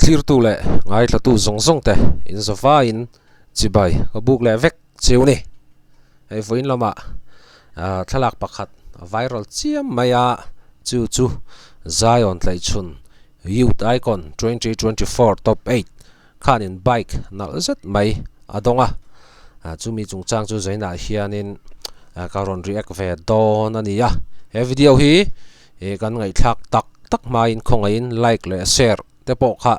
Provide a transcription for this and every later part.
clear tu le ngai thla tu zong zong te in sofa in chibai ka buk le vek chiu ni ei voin lama thalak pakhat viral chiam maya chu Zion tlai chun youth icon 2024 top 8 khanin bike nal zet mai adonga chumi chungchang chu zaina hianin karon react ve don ania he video hi kan ngai thak tak main khongain like le share te po kha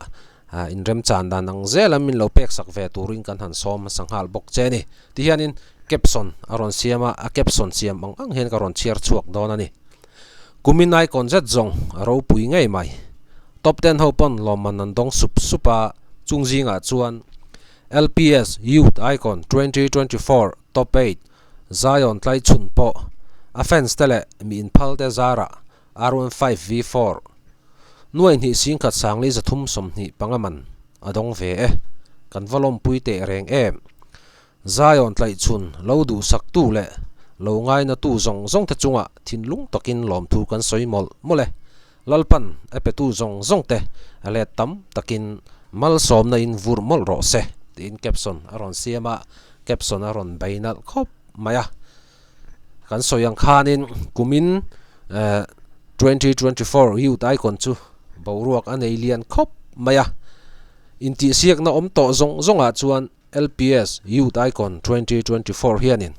in rem chan dan ang zelamin lo pek sak ve turing kan han som sanghal bok cheni ti hianin caption aron siama a caption siam ang hen karon chiar chuak don ani kumin icon zet zong aro pui ngai mai top 10 hopon loman an dong supa chungzinga chuan LPS Youth Icon 2024 Top 8 Zion tlai chun po offense tele mi in phal te zara R15 V4 nuai ni sing khat sangli zathum som ni pangaman adong ve kan valom pui te reng Zion tlai chun lo du sak tu le lo ngai na tu zong te chunga thinlung takin lom thu kan soimol mole lalpan epetu zong te ale tam takin mal som na in vur mol ro se in caption aron siama caption aron bainal khop maya kan soyang khanin kumin 2024 youth icon chu boruak an alien khop maya inti siak na omto zonga chuan LPS youth icon 2024 hianin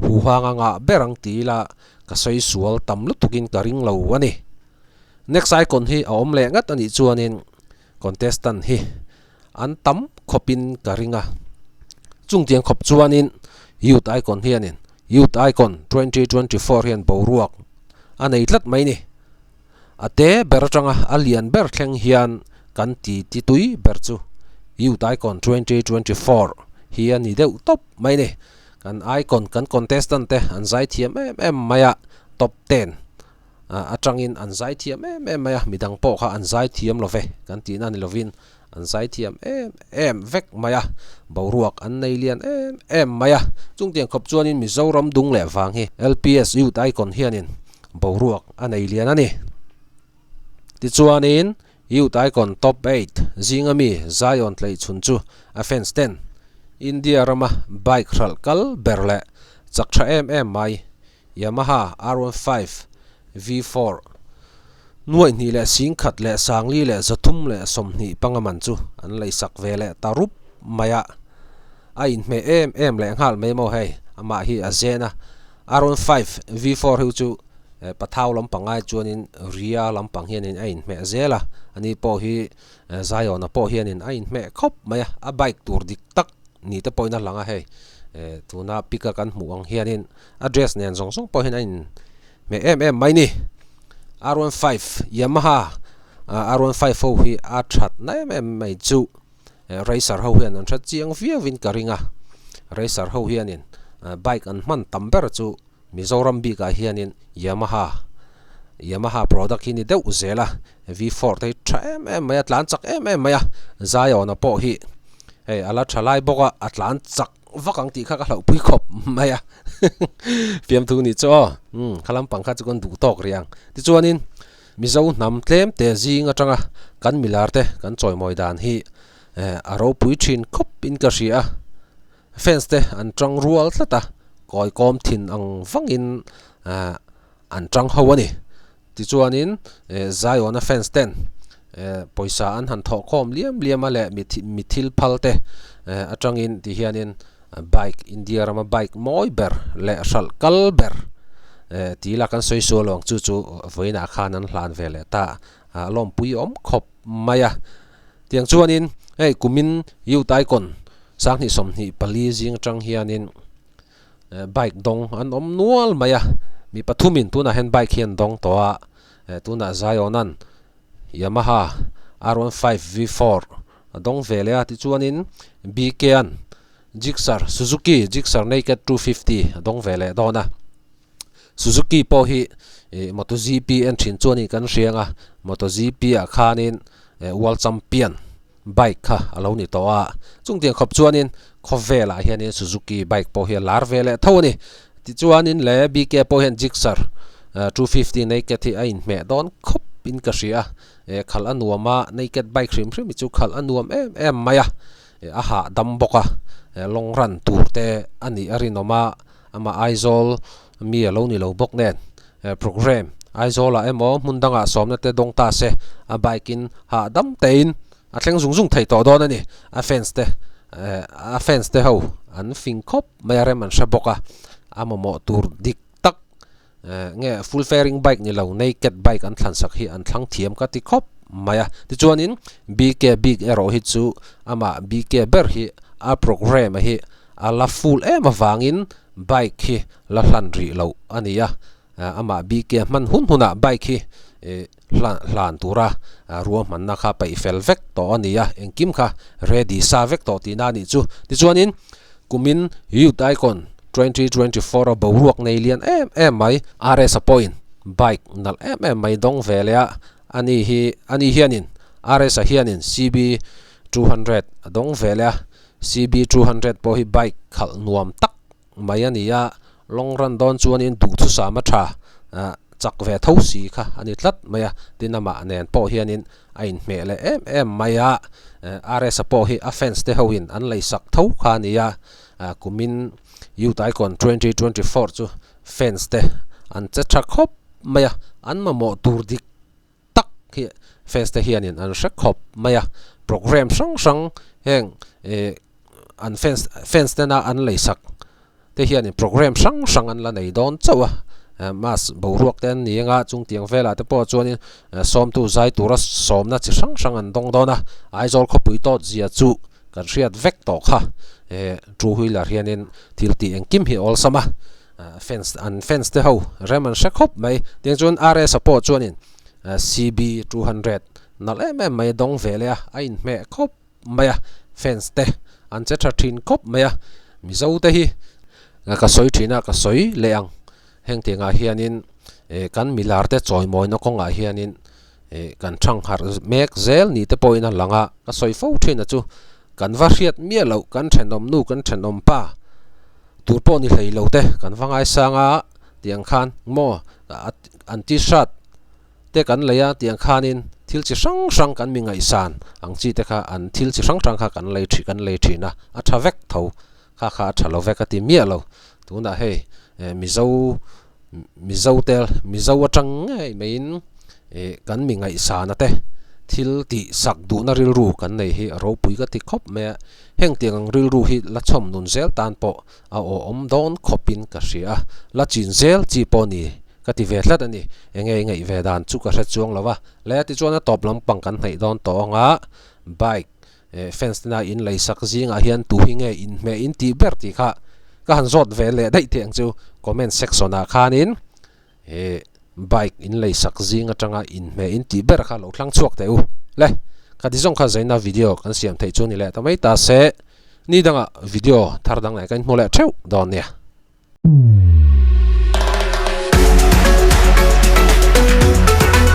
hu hanga nga berang tila ka soi sual tam lutukin karing lo ani next icon hi om le ngat ani chuanin contestant hi an tam khopin karinga chungtiang khop chuanin youth icon hianin youth icon 2024 hian boruak anei tlat mai ni ate bertanga alian ber thleng hian kan ti tui berchu youth icon 2024 hian ni deuh top mai ni kan icon kan contestant te an zai thiam maya top 10 atangin an zai thiam maya midang po kha an zai thiam love kan ti na ni lovin an zai thiam vek maya boruak an nei lian maya chungtiang khop chuanin Mizoram dung le wang hi LPS youth icon hianin boruak an nei lian ani ti chuanin youth icon top 8 zingami Zion tlai chun chu offense 10 India rama bike ral kal berle chaktra mai Yamaha R15 V4 nuai ni le sing khat le sangli le zathum le somni pangaman chu an lei sak vele tarup maya a in me le ngal me mo hei ama hi azena R15 V4 hu chu pathaw lampangai chuanin ria lampang hianin a in me zela ani po hi Zion po hianin a in me khop maya a bike tur dik tak ni te poina langa hei tuna pika kan muang hianin address nen zong po hin in me mai ni R15 Yamaha R15 ho hi a that na mai chu racer ho hian an that chiang via win karinga racer ho hianin bike an man tamber chu Mizoram bi ka hianin Yamaha product hi ni deuh zela V4 te tra mai atlan chak mai Zion a po hi hey ala thalai boka atlan chak vakang ti kha ka hlau pui khop maya piam thu ni cho khalam pangkha chu kon du tok riang ti chuanin mizo nam tlem te jing atanga kan milar te kan choi moi dan hi aro pui thin khop in ka ria fence te an tang rual thlata koi kom thin ang wangin an tang hawani ti chuanin Zion a fence 10 poisa an han tho khom liam ale mithil phalte atangin ti hianin bike India rama bike moi ber le sal kal ber ti la kan soi so long chu voina khanan hlan vele ta lom pui om khop maya tiang chuanin ei kumin youth icon sang ni som ni pali jing tang hianin bike dong an om nual maya mi pathumin tuna hen bike hian dong towa tuna Zionan Yamaha R15 V4 dong vele ti chuanin BK an Suzuki Gixxer Naked 250 dong vele dona Suzuki po hi MotoGP en thin chuani kan rianga MotoGP a khanin world champion bike kha alo ni towa chungtiang khop chuanin khovela hianin Suzuki bike po hi lar vele thawni ti chuanin le BK po hian Gixxer 250 Naked thi a in me don khop in ka ria khal anuama naked bike rim rim chu khal anuam em maya aha dam boka long run turte ani arinoma ama aizol mi alo ni lo bok nen program aizola emo mundanga somna te dong ta se a bikin ha dam tein a thleng zung zung thei to don ani a fence te ho an fing khop mayare man shaboka amamo tur dik tak nge full fairing bike ni lo naked bike an thlan sak hi an thlang thiam ka ti khop maya ti chuanin bk big arrow hi chu ama bk ber hi a program hi ala full em awangin bike hi la hlan ri lo ania ama bk man hun huna bike hi hlan tura ruam man na kha pai fel vek to ania engkim kha ready sa vek to ti na ni chu ti chuanin kumin youth icon 2024 boruak nei lian em mai rs a point bike nal em mai dong velia ani hianin rs a hianin cb 200 dong velia cb 200 po hi bike khal nuam tak mai ania long run don chuanin du thu sama tha chak ve tho si kha ani tlat maya tinama nen po hianin ain mele em maya rs a po hi offense te hoin an lei sak tho kha nia kumin youth icon 2024 chu fence te an cha khop maya an mamo tur dik tak hi fence te hianin an sha khop maya program sang heng an fence te na an lei sak te hianin program sang an la nei don chawa mas boruak ten ni nga chung tiang vela te po chuanin som tu zai tura som na chi sang an dong dona aizol khopui to zia chu kan riat vek to kha two wheeler hianin tilti engkim hi ol sama fence te ho reman shakhop mai ting chun rs support chuanin cb 200 nal mai dong velia ain me khop maya fence te an che thathin khop maya mi zo te hi ka soi thina ka soi leang heng tinga hianin kan milar te choi moi no konga hianin kan thang har mek zel ni te poina langa ka soi fo thina chu kan va riat mielo kan thenom nu kan thenom pa turpo ni hleilo te kan wangai sanga tiang khan mo anti shot te kan leya tiang khanin thil chi sang kan mi ngai san ang chi te kha an thil chi sang kha kan lei thi na a thavek tho kha thalo vek ati mielo tuna he mizo atang ngai main kan mi ngai san ate thil ti sak du na ril ru kan nei hi ro pui ka ti khop me heng tiang ril ru hi la chom nun zel tan po a o om don khopin ka ria la chin zel chi po ni ka ti ve hlat ani ngai ve dan chu ka hra chuang lawa le ti chuan a top lam pang kan nei don to nga bike fence na in lei sak zinga hian tu hi nge in me in ti ber ti kha ka han zot ve le dai tiang chu comment section a khanin bike in lei sak zing atanga in me in ti ber kha lo thlang chuak te u le ka di jong kha zaina video kan siam thei chu ni le tamai ta se ni danga video thar dang lai kan hmole theu don nia